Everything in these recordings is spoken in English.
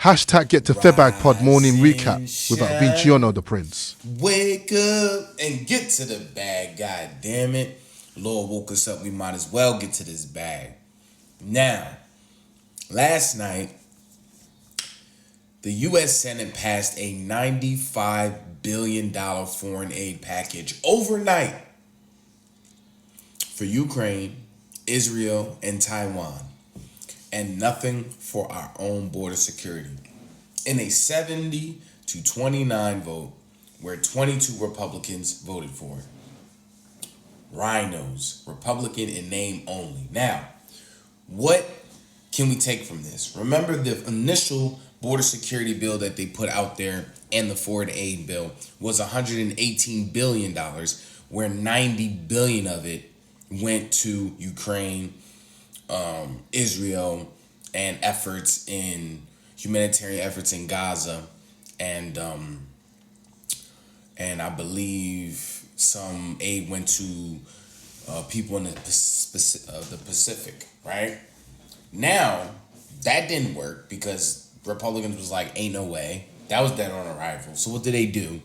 Hashtag get to Febag Pod morning recap with Vincianotheprince. Wake up and get to the bag, god damn it. Lord woke us up, we might as well get to this bag. Now, last night, the U.S. Senate passed a $95 billion foreign aid package overnight for Ukraine, Israel, and Taiwan, and nothing for our own border security. In a 70-29 vote, where 22 Republicans voted for it. Rhinos, Republican in name only. Now, what can we take from this? Remember the initial border security bill that they put out there and the foreign aid bill was $118 billion, where $90 billion of it went to Ukraine, Israel, and humanitarian efforts in Gaza, and I believe some aid went to people in the Pacific, right? Now, that didn't work because Republicans was like, ain't no way. That was dead on arrival. So what did they do?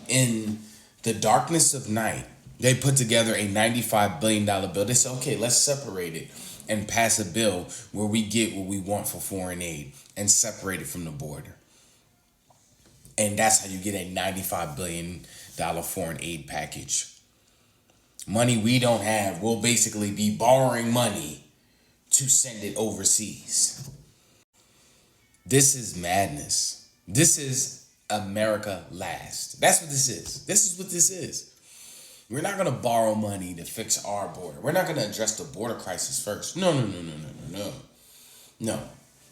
In the darkness of night, they put together a $95 billion bill. They said, okay, let's separate it and pass a bill where we get what we want for foreign aid and separate it from the border. And that's how you get a $95 billion foreign aid package. Money we don't have. We'll basically be borrowing money to send it overseas. This is madness. This is America last. That's what this is. This is what this is. We're not going to borrow money to fix our border. We're not going to address the border crisis first. No.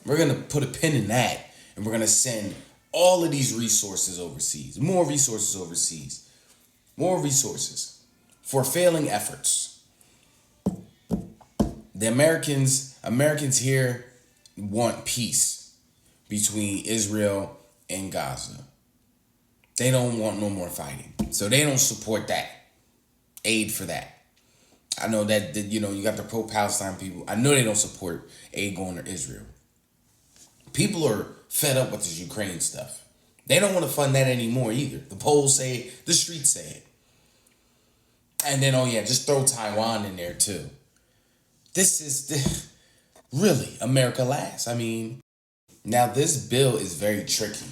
We're going to put a pin in that, and we're going to send all of these resources overseas. More resources overseas. More resources for failing efforts. The Americans here want peace between Israel and Gaza. They don't want no more fighting. So they don't support that. Aid for that. I know that you got the pro-Palestine people. I know they don't support aid going to Israel. People are fed up with this Ukraine stuff. They don't want to fund that anymore either. The polls say it. The streets say it. And then, just throw Taiwan in there too. This is really America last. I mean, now this bill is very tricky.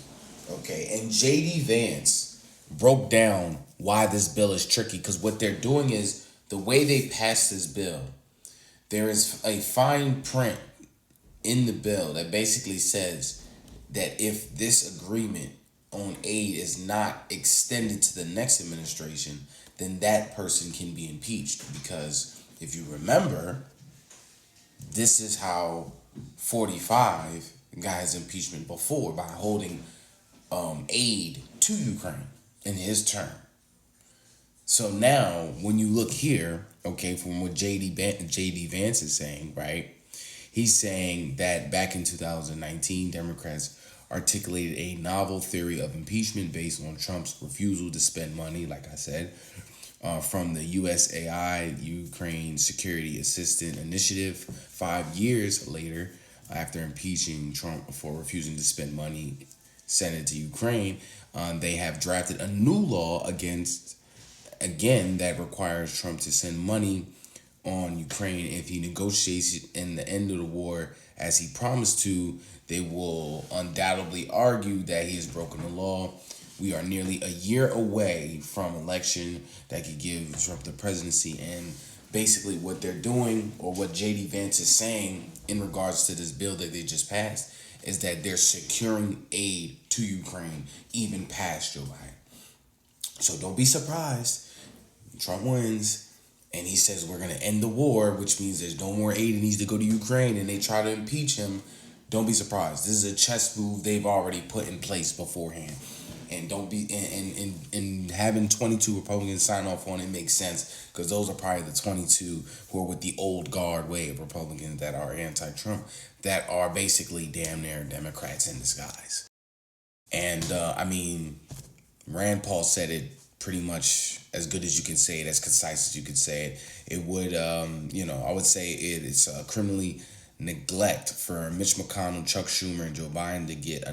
Okay, and J.D. Vance broke down why this bill is tricky, because what they're doing is the way they pass this bill, there is a fine print in the bill that basically says that if this agreement on aid is not extended to the next administration, then that person can be impeached. Because if you remember, this is how 45 got his impeachment before, by holding aid to Ukraine in his term. So now, when you look here, okay, from what J.D. Vance is saying, right? He's saying that back in 2019, Democrats articulated a novel theory of impeachment based on Trump's refusal to spend money, like I said, from the USAID, Ukraine Security Assistance Initiative. 5 years later, after impeaching Trump for refusing to spend money sent it to Ukraine, they have drafted a new law that requires Trump to send money on Ukraine if he negotiates in the end of the war as he promised to. They will undoubtedly argue that he has broken the law. We are nearly a year away from election that could give Trump the presidency, and basically what they're doing, or what J.D. Vance is saying in regards to this bill that they just passed, is that they're securing aid to Ukraine even past Joe Biden. So don't be surprised. Trump wins and he says we're going to end the war, which means there's no more aid that needs to go to Ukraine, and they try to impeach him. Don't be surprised. This is a chess move they've already put in place beforehand. And don't be and having 22 Republicans sign off on it makes sense, because those are probably the 22 who are with the old guard way of Republicans that are anti-Trump, that are basically damn near Democrats in disguise. And Rand Paul said it pretty much as good as you can say it, as concise as you can say it. It would, I would say it's criminally neglect for Mitch McConnell, Chuck Schumer, and Joe Biden to get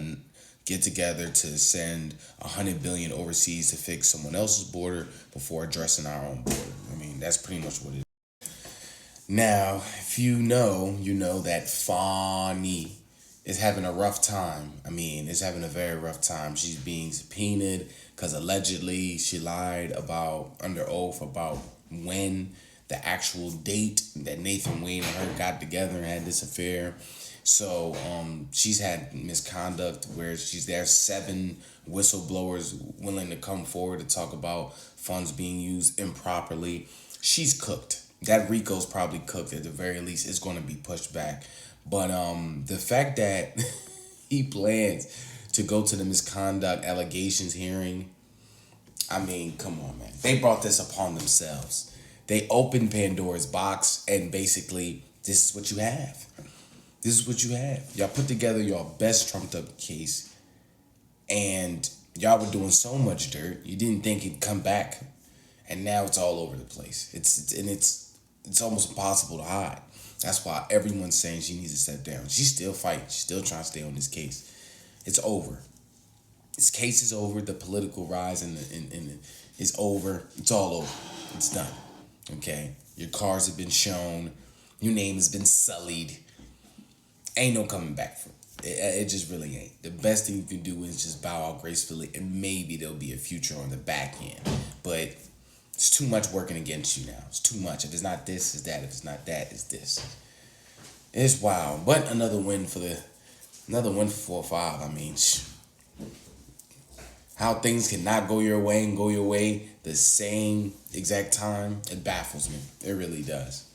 together to send $100 billion overseas to fix someone else's border before addressing our own border. I mean, that's pretty much what it is. Now, if you know that Fani is having a rough time. I mean, is having a very rough time. She's being subpoenaed because allegedly she lied under oath about when the actual date that Nathan Wayne and her got together and had this affair. So she's had misconduct where there's 7 whistleblowers willing to come forward to talk about funds being used improperly. She's cooked. That RICO's probably cooked. At the very least, it's going to be pushed back. But the fact that he plans to go to the misconduct allegations hearing, I mean, come on, man. They brought this upon themselves. They opened Pandora's box, and basically, this is what you have. This is what you have. Y'all put together your best trumped up case, and y'all were doing so much dirt. You didn't think it'd come back, and now it's all over the place. It's almost impossible to hide. That's why everyone's saying she needs to step down. She's still fighting. She's still trying to stay on this case. It's over. This case is over. The political rise is over. It's all over. It's done. Okay? Your cars have been shown. Your name has been sullied. Ain't no coming back from it. It just really ain't. The best thing you can do is just bow out gracefully, and maybe there'll be a future on the back end. But it's too much working against you now. It's too much. If it's not this, it's that. If it's not that, it's this. It's wild. But another win for 4-5. I mean, how things cannot go your way and go your way the same exact time, it baffles me. It really does.